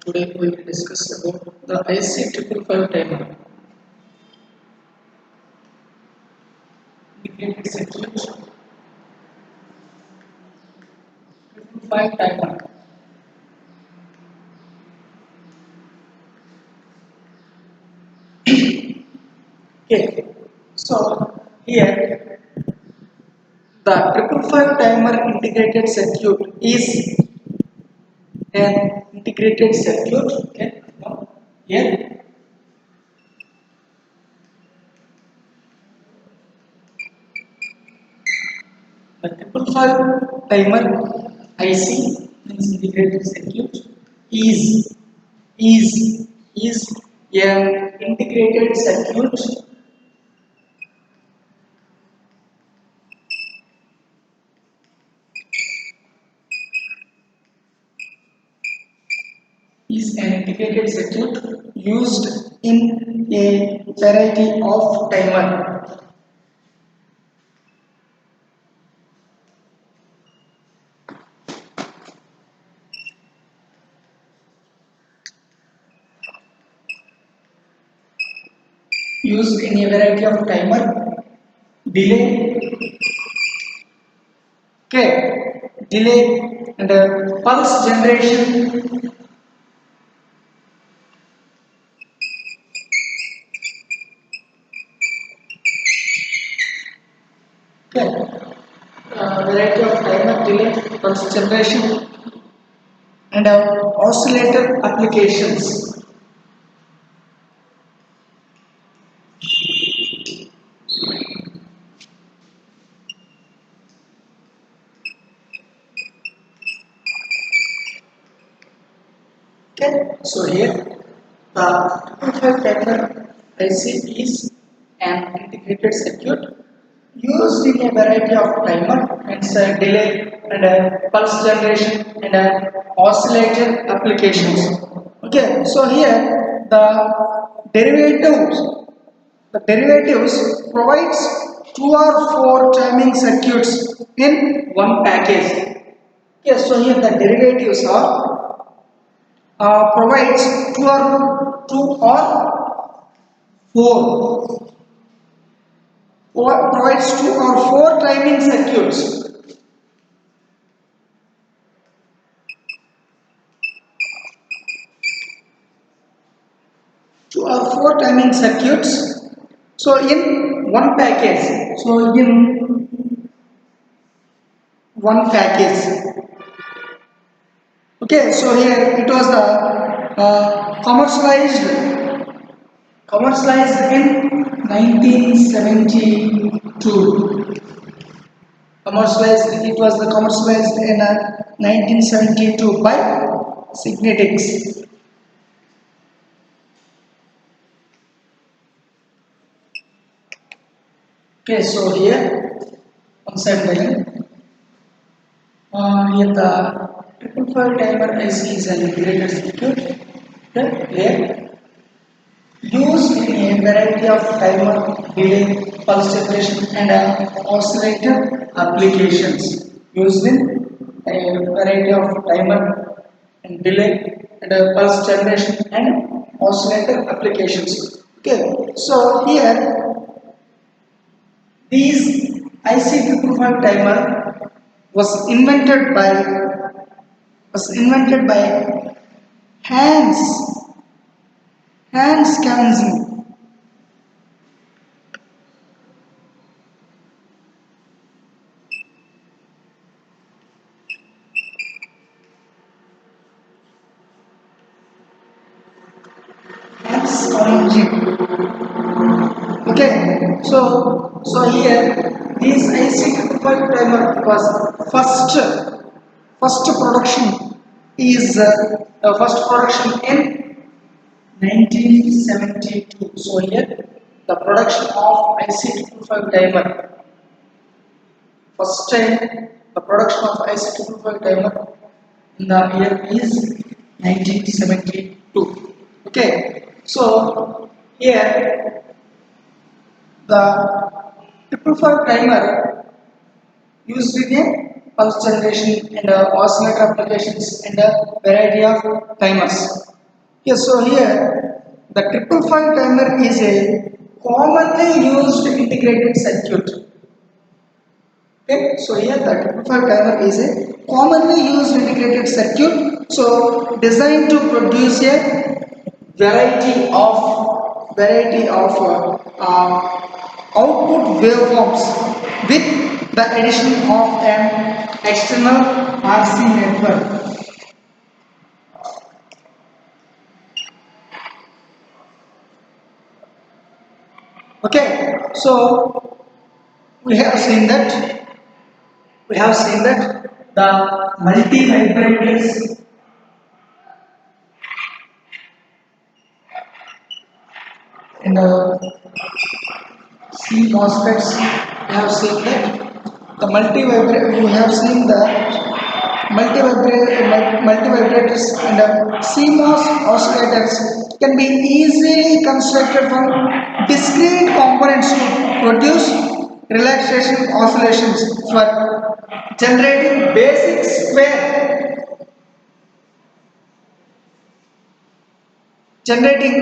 Today we will discuss about the IC 555 timer, integrated circuit 555 timer. Okay, so here the 555 timer integrated circuit is an integrated circuit. Okay, now here the 555 timer IC means integrated circuit is is is an integrated circuit is an integrated circuit used in a variety of timer. Used in a variety of timer, delay, okay, delay and pulse generation, okay, variety of timer, delay, pulse generation and oscillator applications. Okay, so here the 255 timer IC is an integrated circuit used in a variety of timer and delay and pulse generation and oscillator applications. Okay, so here derivatives the derivatives provides two or four timing circuits in one package. Okay, so here the derivatives are provides four or provides two or four timing circuits. Two or four timing circuits. So in one package. So in one package. Okay. So here it was the commercialized in 1972. It was the commercialized in 1972 by Signetics. Okay, so here once I'm telling, here the 555 timer IC is an integrated circuit. Okay, here used in a variety of timer, delay, pulse generation, and oscillator applications. Used in a variety of timer and delay and pulse generation and oscillator applications. Okay, so here these IC 555 timer was invented by Hans Hans Kanzen. Hans Kanzen. Okay, so here this IC 555 timer was first production is first production in 1972. So here the production of IC 255 timer, first time the production of IC 255 timer in the year is 1972. Okay, so here the 555 timer used in a pulse generation and oscillator applications and a variety of timers. Okay, so here the 555 timer is a commonly used integrated circuit. Okay, so here the 555 timer is a commonly used integrated circuit. So designed to produce a variety of output waveforms with the addition of an external RC network. Okay, so we have seen that the multi vibrators in the C MOSFETs. We have seen that the multi vibrator. We have seen that multivibrators and CMOS oscillators can be easily constructed from discrete components to produce relaxation oscillations for generating generating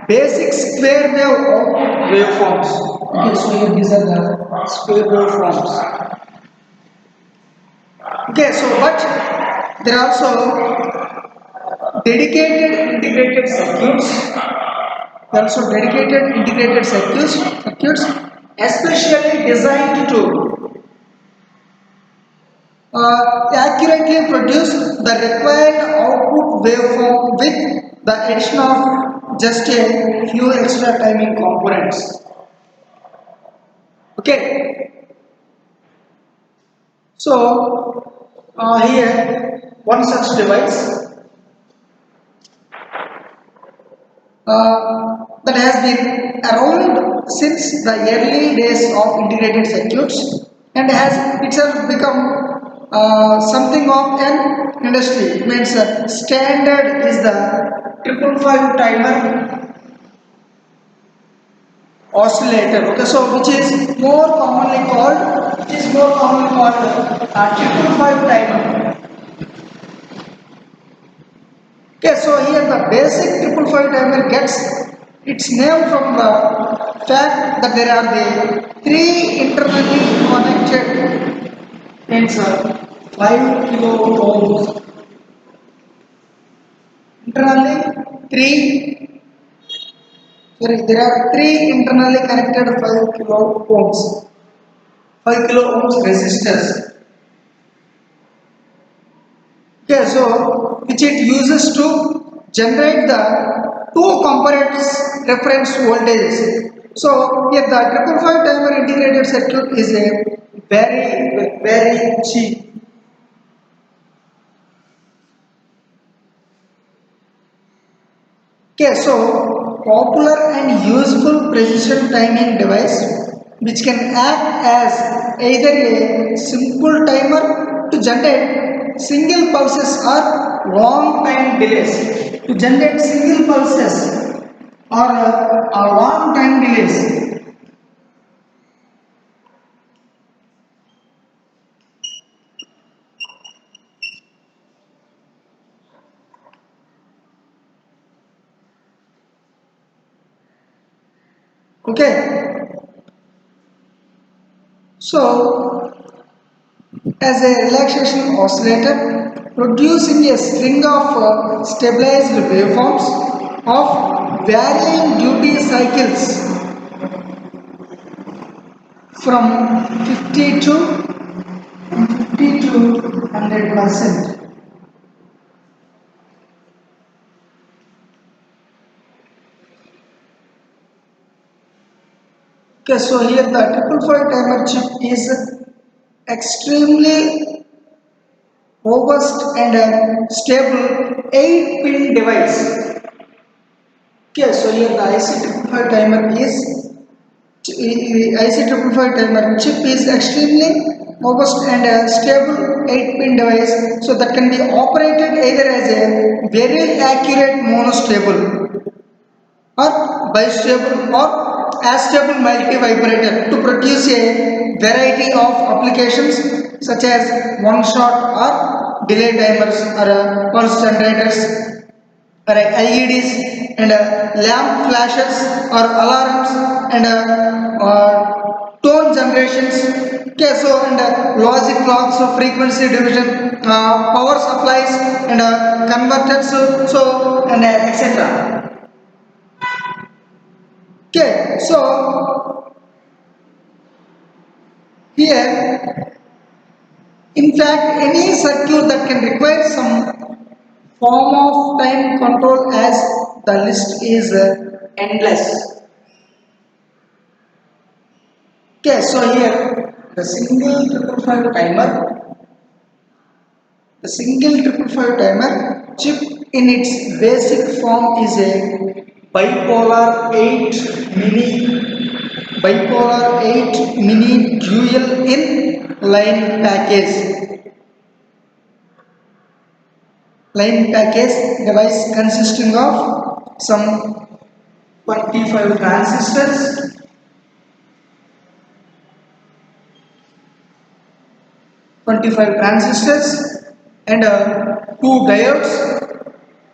basic square wave output waveforms. Okay, so here these are the square waveforms. Okay, so but there are also dedicated integrated circuits. There are also dedicated integrated circuits especially designed to accurately produce the required output waveform with the addition of just a few extra timing components. Okay, so here one such device that has been around since the early days of integrated circuits and has itself become something of an industry. It means standard is the 555 timer oscillator. Okay, so which is more commonly called 555 timer. Okay, so here the basic 555 timer gets its name from the fact that there are the three internally connected pins, 5 kilo ohms. Internally, three there are three internally connected 5 kilo ohms, 5 kilo ohms resistors. Okay, so which it uses to generate the two components reference voltages. So here the 555 timer integrated circuit is a very cheap. Okay, so popular and useful precision timing device which can act as either a simple timer to generate single pulses or long time delays. To generate single pulses or a long time delays. Okay, so as a relaxation oscillator producing a string of stabilized waveforms of varying duty cycles from 50 to 100%. Okay, so here the 555 timer chip is extremely robust and stable 8 pin device. Okay, so here the IC555 timer is IC555 timer chip is extremely robust and stable 8 pin device, so that can be operated either as a very accurate monostable or bistable or astable multi-vibrator to produce a variety of applications such as one shot or delay timers or pulse generators. LEDs and lamp flashes or alarms and tone generations. Okay, so and logic clocks, so frequency division, power supplies and converters, so and etc. Okay, so here, in fact, any circuit that can require some form of time control as the list is endless. Okay, so here the single triple five timer, the single triple five timer chip in its basic form is a bipolar 8 mini bipolar 8 mini dual in line package device consisting of some 25 transistors, 25 transistors and two diodes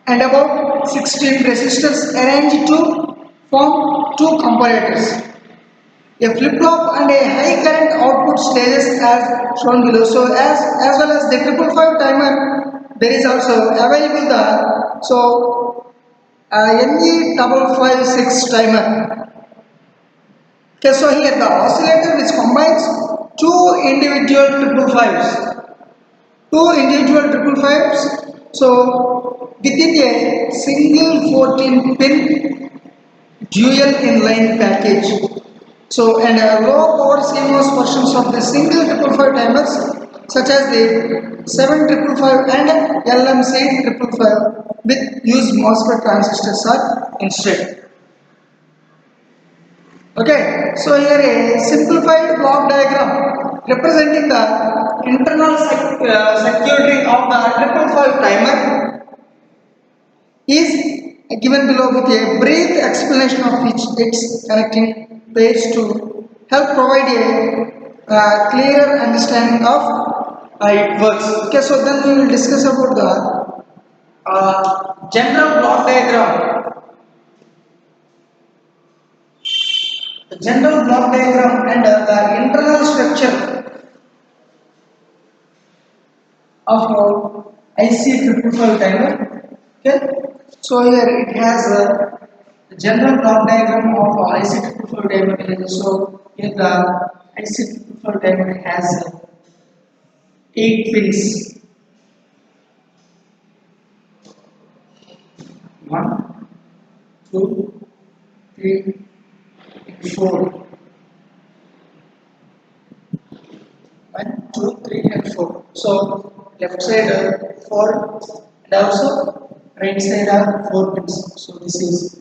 and about 16 resistors arranged to form two comparators. A flip-flop and a high current output stages as shown below. So as well as the triple five timer, there is also available the NE double 56 timer. Okay, so here the oscillator which combines two individual triple fives. So within a single 14 pin dual inline package. So and low power CMOS versions of the single triple five timers such as the 7555 and LMC triple five with used MOSFET transistors are instead. Okay, so here a simplified block diagram representing the internal circuitry of the triple five timer is given below with a brief explanation of which its connecting pairs to help provide a clear understanding of it works. Okay, so then we will discuss about the general block diagram. The general block diagram and the internal structure of IC 555 timer. Okay, so here it has the general block diagram of IC 555 timer. So here the IC 555 timer has 8 pins. 1, 2, 3, 4. 1, 2, 3, and 4. So left side 4 and also right side are 4 pins. So this is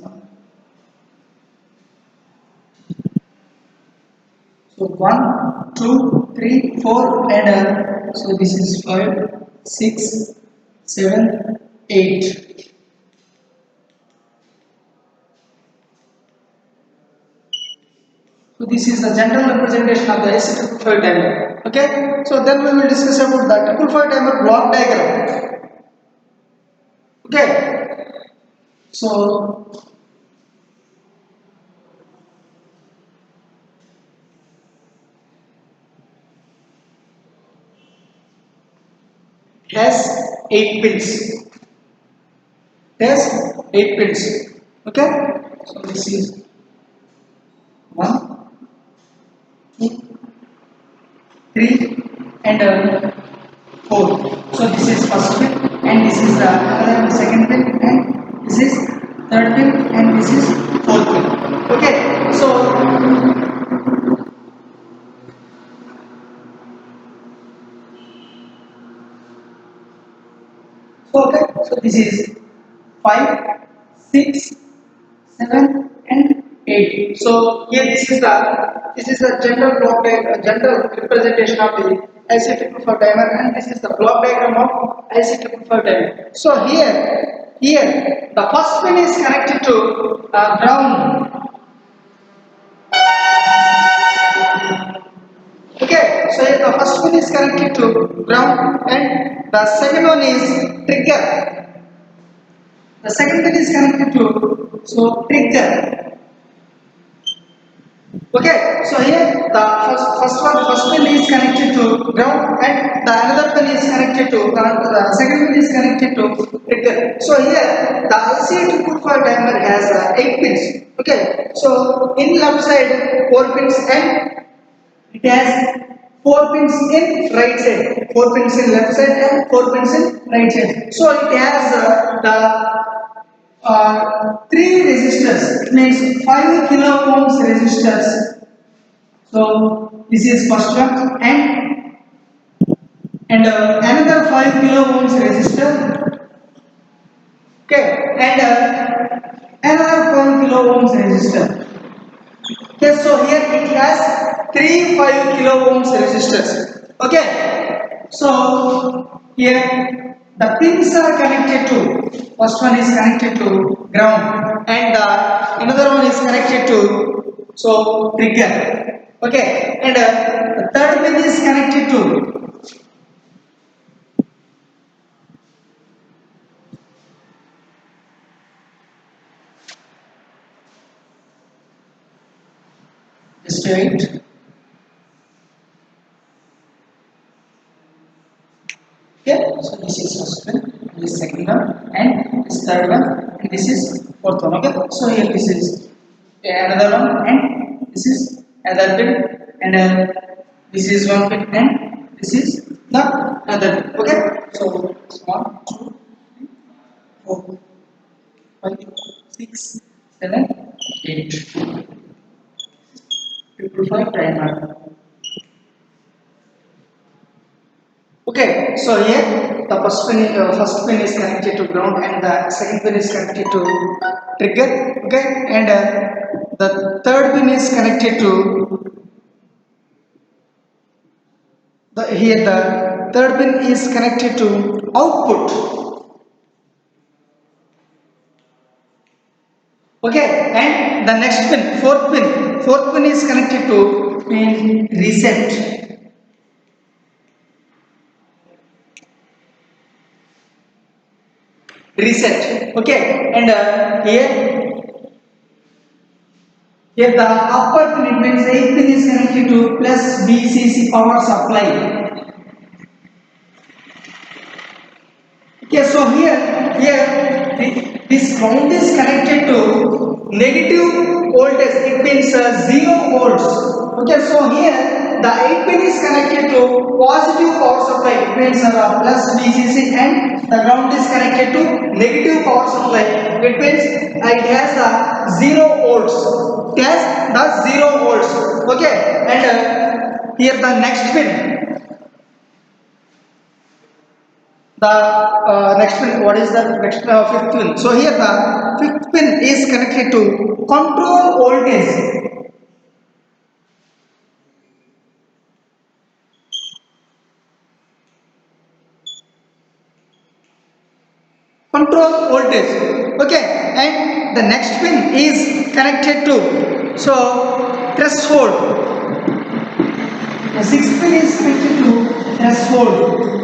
1, 2, 3, 4 and so this is 5, 6, 7, 8. So this is the general representation of the IC555 timer. Okay. So then we will discuss about the 555 timer block diagram. Okay. So it has 8 pins. It has 8 pins. Okay. So this is 1, 2, 3 and 4. So this is first pin and this is the other second pin and this is third pin and this is fourth pin. Okay. So this is 5, 6, 7 and 8. So here this is the general block diagram, general representation of the IC555 timer and this is the block diagram of IC555 timer. So here the first pin is connected to ground. Okay, so here the first pin is connected to ground and the second one is trigger. The second pin is connected to trigger. Okay, so here the first pin is connected to ground and the another pin is connected to the second pin is connected to trigger. So here the IC245 timer has 8 pins. Okay, so in left side 4 pins and it has 4 pins in right side, 4 pins in left side and 4 pins in right side. So it has three resistors, it means 5 kilo ohms resistors. So this is first one and another 5 kilo ohms resistor. Okay, and another 5 kilo ohms resistor. Okay, so here it has three 5 kilo ohms resistors. Okay, so here the pins are connected to, first one is connected to ground and another one is connected to trigger. Okay, and the third pin is connected to, just wait. Okay, so this is first one, this is second one, and this third one, and this is fourth one. Okay, so here this is another one, and this is another pin, and this is one pin, and this is the other pin. Okay, so it's 1, 2, 3, 4, 5, 6, 7, 8. 55 timer. Okay, so here the first pin is connected to ground and the second pin is connected to trigger. Okay, and the third pin is connected to here the third pin is connected to output. Okay, and the next pin, fourth pin is connected to reset. Reset. Okay, and here the upper pin, it means 8th pin is connected to plus VCC power supply. Okay, so this ground is connected to negative voltage. It means 0 volts. Okay, so here the 8 pin is connected to positive power supply. It means plus VCC, and the ground is connected to negative power supply. It means it has the 0 volts. It has the 0 volts. Okay, and here the next pin. The next pin, what is the next fifth pin? So here the fifth pin is connected to control voltage. Control voltage. Okay, and the next pin is connected to threshold. The sixth pin is connected to threshold.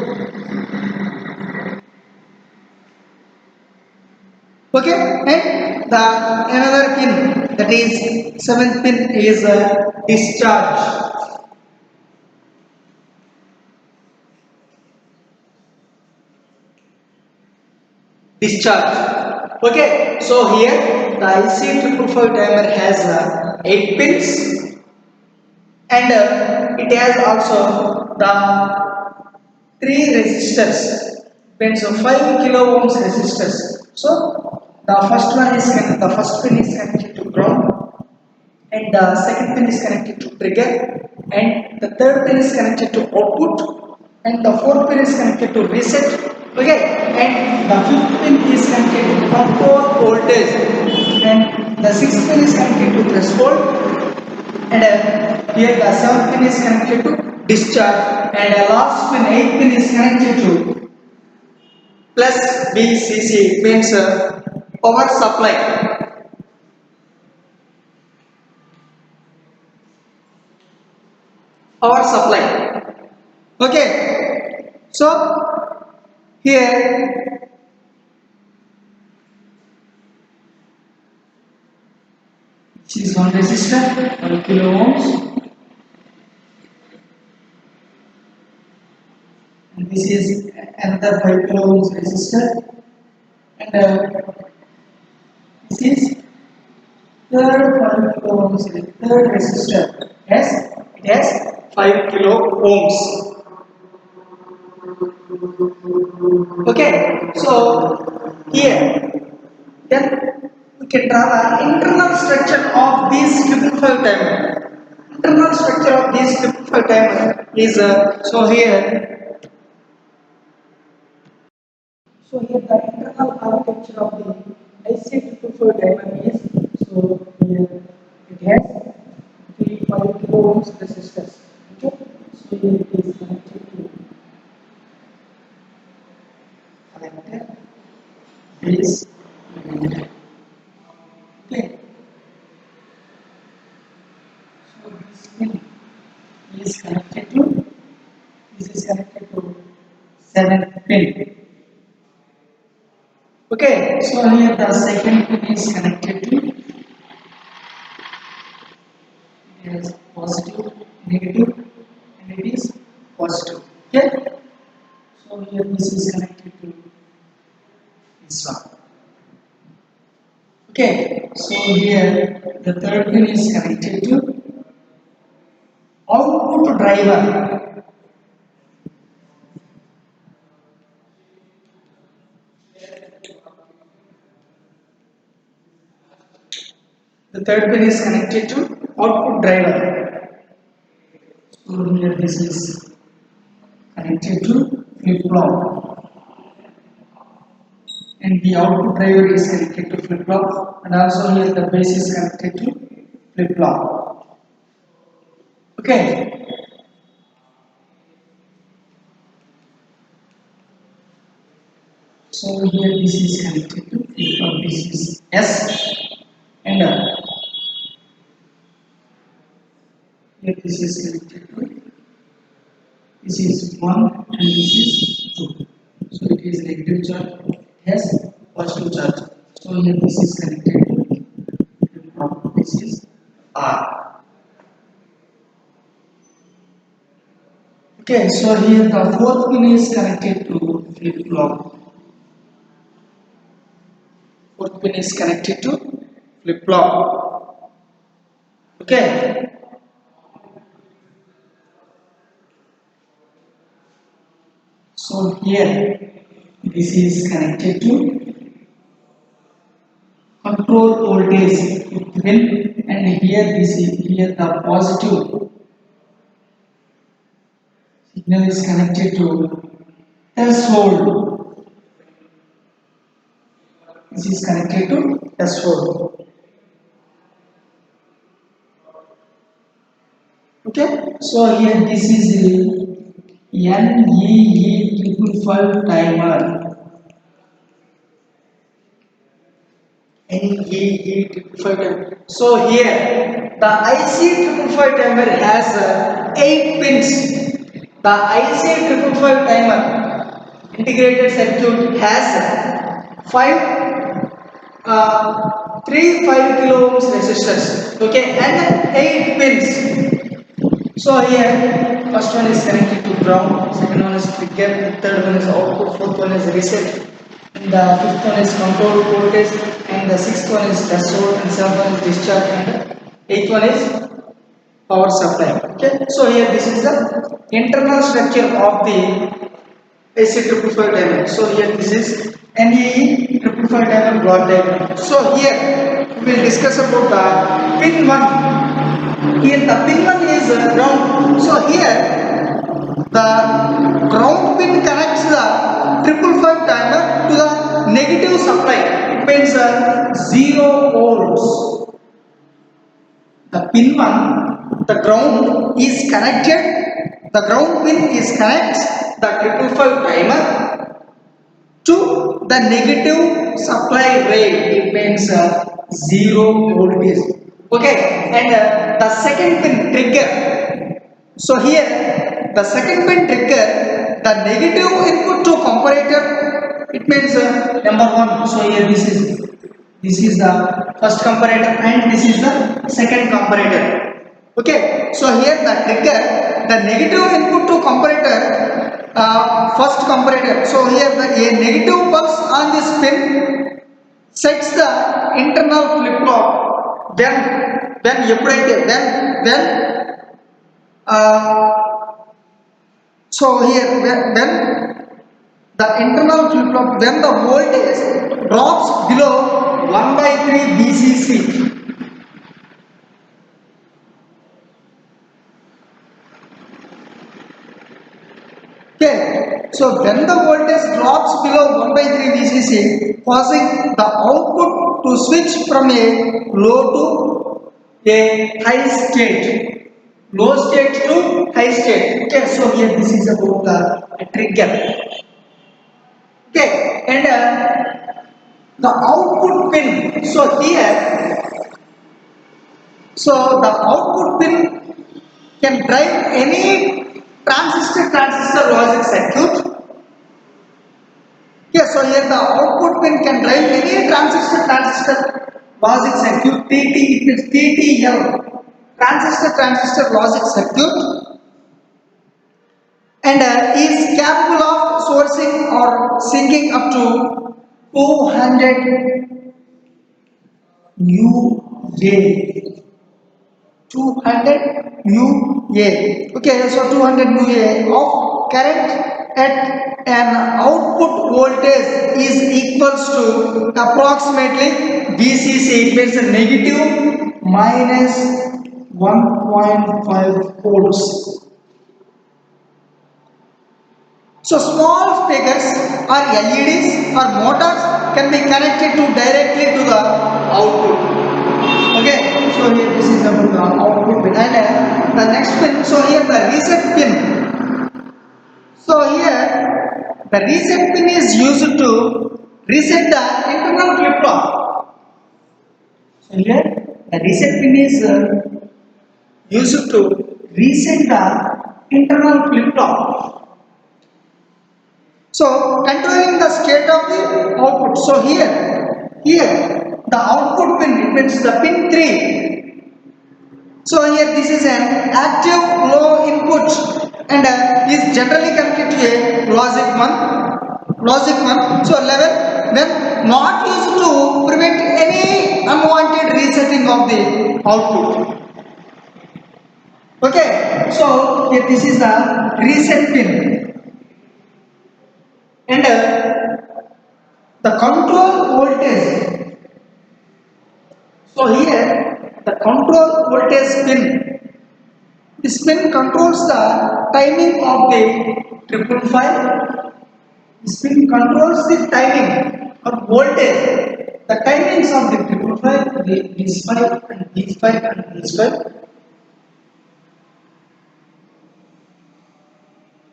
Okay, and the another pin, that is seventh pin, is discharge. Discharge. Okay, so here the IC555 timer has 8 pins and it has also the 3 resistors, pins of 5 kilo ohms resistors. So the first pin is connected to ground, and the second pin is connected to trigger, and the third pin is connected to output, and the fourth pin is connected to reset. Okay, and the fifth pin is connected to control voltage, and the sixth pin is connected to threshold, and here the seventh pin is connected to discharge, and the last pin, eighth pin, is connected to plus VCC, means power supply. Power supply. Okay, so here This is one resistor, 5 kilo ohms, and this is another 5 kilo ohms resistor, and this is third resistor. Yes, it has 5 kilo ohms. Okay, so here then we can draw the internal structure of this 555 timer. Internal structure of this 555 timer is so here. So here the internal architecture of the IC 555 timer is, so here it has three 5 kilo ohms resistors. Okay, so here it is connected to connector base. Okay, so this pin is connected to, this is connected to 7 pin. Okay, so here the second pin is connected to, it is positive, negative, and it is positive. Okay, so here this is connected to this one. Okay, so here the third pin is connected to output driver. The third pin is connected to output driver. So here this is connected to flip flop, and the output driver is connected to flip flop, and also here the base is connected to flip flop. Okay, so here this is connected to flip flop. This is S, and here this is connected to, this is 1 and this is 2. So it is negative charge, has positive charge. So here this is connected to, this is R. Okay, so here the fourth pin is connected to flip flop. Fourth pin is connected to flip flop. Okay, so here this is connected to control voltage pin, and here this is, here the positive signal is connected to threshold. This is connected to threshold. Okay, so here this is the NEE 555 timer. NEE 555 timer. So here the IC 555 timer has 8 pins. The IC 555 timer integrated circuit has 3 5 kilo ohms resistors. Okay, and 8 pins. So here, first one is connected to ground, second one is trigger, third one is output, fourth one is reset, and the fifth one is control voltage, and the sixth one is threshold, and seventh one is discharge, and eighth one is power supply. Okay, so here this is the internal structure of the AC 555 diamond. So here this is NEE 555 diamond block diagram. So here we will discuss about the pin 1. Here the pin 1 is ground. So here the ground pin connects the 555 timer to the negative supply. It means 0 volts. The pin 1, the ground is connected. The ground pin is connects the 555 timer to the negative supply rate. It means 0 voltage. Okay, and the second pin trigger. So here the second pin trigger, the negative input to comparator. It means number 1. So here this is This is the first comparator and this is the second comparator. Okay, so here the trigger, the negative input to comparator, first comparator. So here a negative pulse on this pin sets the internal flip flop. When ఎప్పుడైతే when uh, so here when the internal flip flop, when the voltage drops below 1 by 3 VCC. Okay, so when the voltage drops below 1 by 3 VCC, causing the output to switch from a low to a high state, low state to high state. Okay, so here this is about the trigger. Okay, and the output pin. So here, so the output pin can drive any transistor logic circuit. Okay, so here the output pin can drive any transistor logic circuit. It is TTL, transistor logic circuit, and is capable of sourcing or sinking up to 200 UA. 200 UA. Okay, so 200 UA of current at an output voltage is equals to approximately VCC. It means negative minus 1.5 volts. So small speakers or LEDs or motors can be connected to directly to the output. Okay, so here this is about the output pin, and the next pin. So here the reset pin. So here the reset pin is used to reset the internal flip flop. So here the reset pin is used to reset the internal flip flop. So controlling the state of the output. So here the output pin, it means the pin 3. So here this is an active low input and is generally connected to a logic 1. So level when not used to prevent any unwanted resetting of the output. Okay, so here this is the reset pin, and the control voltage. So here the control voltage pin. This pin controls the timing of the 555. This pin controls the timing or voltage. The timings of the 555, the this 5 and this 5 and this 5.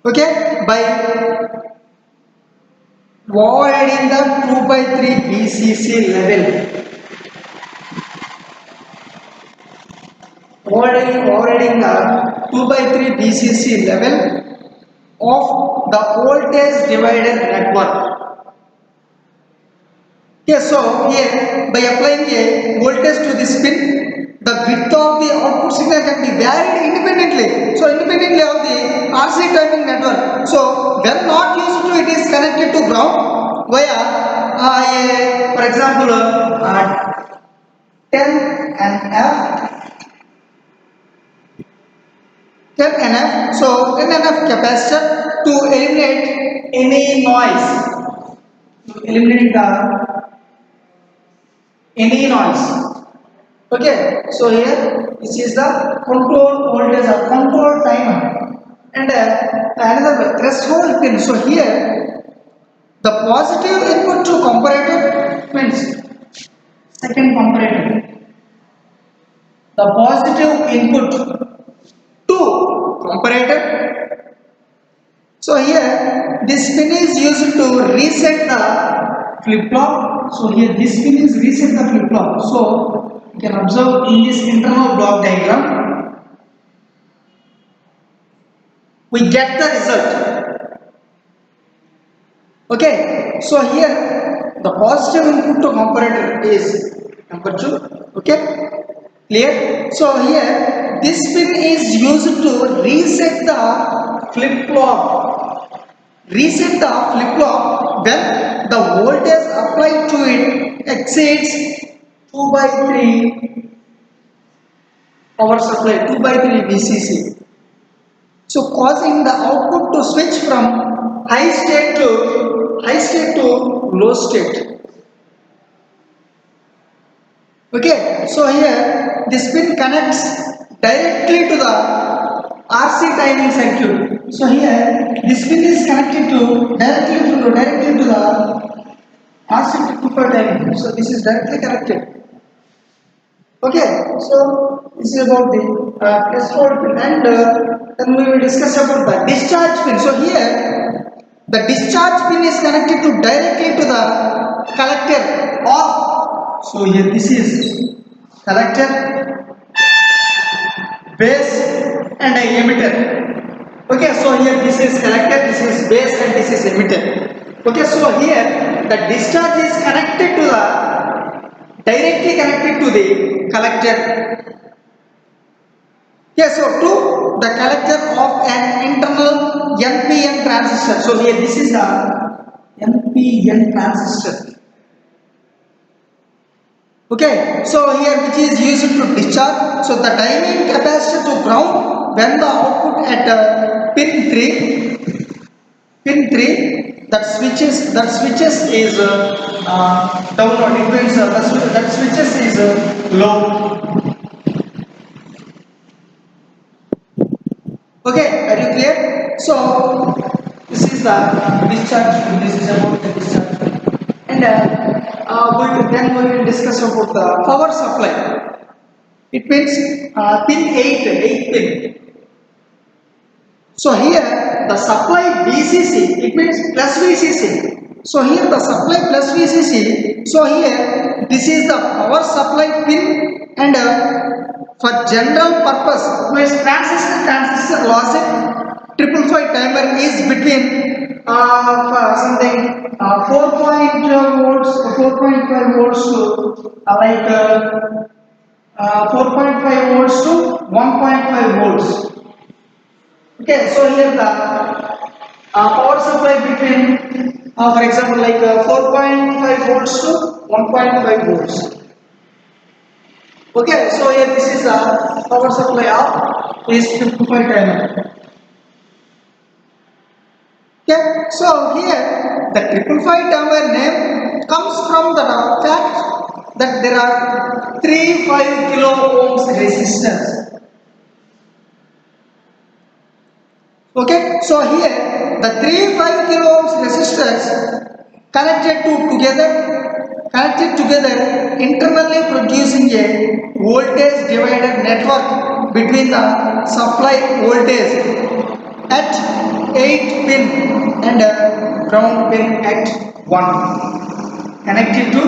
Okay, by avoiding the 2 by 3 VCC level. Avoiding the 2 by 3 VCC level of the voltage divider network. Okay, so here by applying a voltage to this pin, the width of the output signal can be varied independently. So independently of the RC timing network. So when not used to, it is connected to ground via for example 10 NF. 10 NF, so 10 NF capacitor to eliminate any noise, any noise. Okay, so here this is the control voltage or control timer, and another threshold pin. So here the positive input to comparator means second comparator, the positive input to comparator. So here this pin is used to reset the flip flop. So here this pin is reset the flip flop. So you can observe in this internal block diagram, we get the result. Okay, so here the positive input to comparator is number 2. Okay, clear? So here this pin is used to reset the flip flop. Reset the flip flop when the voltage applied to it exceeds 2 by 3 power supply, 2 by 3 VCC. So causing the output to switch from high state to low state. Okay, so here this pin connects directly to the RC timing circuit. So here this pin is connected to directly to the RC timing. So this is directly connected. Okay, so this is about the threshold pin, and then we will discuss about the discharge pin. So here the discharge pin is connected to directly to the collector of. So here this is collector, base, and a emitter. Okay, so here this is collector, this is base, and this is emitter. Okay, so here the discharge is connected to the directly connected to the collector. Yeah, so to the collector of an internal NPN transistor. So here this is the NPN transistor. Okay, so here which is used to discharge. So the timing capacitor to ground when the output at pin 3 that switches is downward. It means that switches is low. Okay, are you clear? So this is the discharge. This is about the discharge, and then we will discuss about the power supply. It means pin 8 pin. So here the supply VCC, it means plus VCC. So here the supply plus VCC. So here this is the power supply pin, and for general purpose, means transistor logic 555 timer is between something 4.5 volts to like 4.5 volts to 1.5 volts. Okay, so here the power supply between for example like 4.5 volts to 1.5 volts. Okay, so here this is the power supply of is 55 timer. Okay, so here the 555 timer name comes from the fact that there are 3 5 kilo ohms resistors. Okay, so here the 3 5 kilo ohms resistors connected together internally producing a voltage divider network between the supply voltage at 8 pin and ground pin at 1, connected to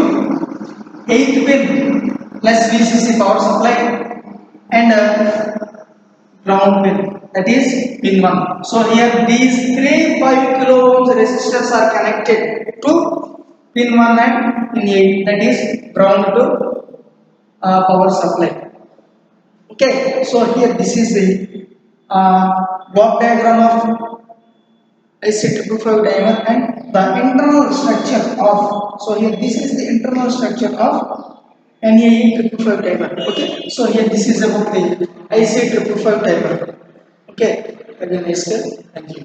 8 pin plus VCC power supply and ground pin, that is pin 1. So here these 3 5 kilo ohms resistors are connected to pin 1 and pin 8, that is ground to power supply. Okay, so here this is the block diagram of IC555 dimer and the internal structure of. So here this is the internal structure of NAE555 dimer. Okay, so here this is about the IC555 dimer. Okay, have a nice day. Thank you.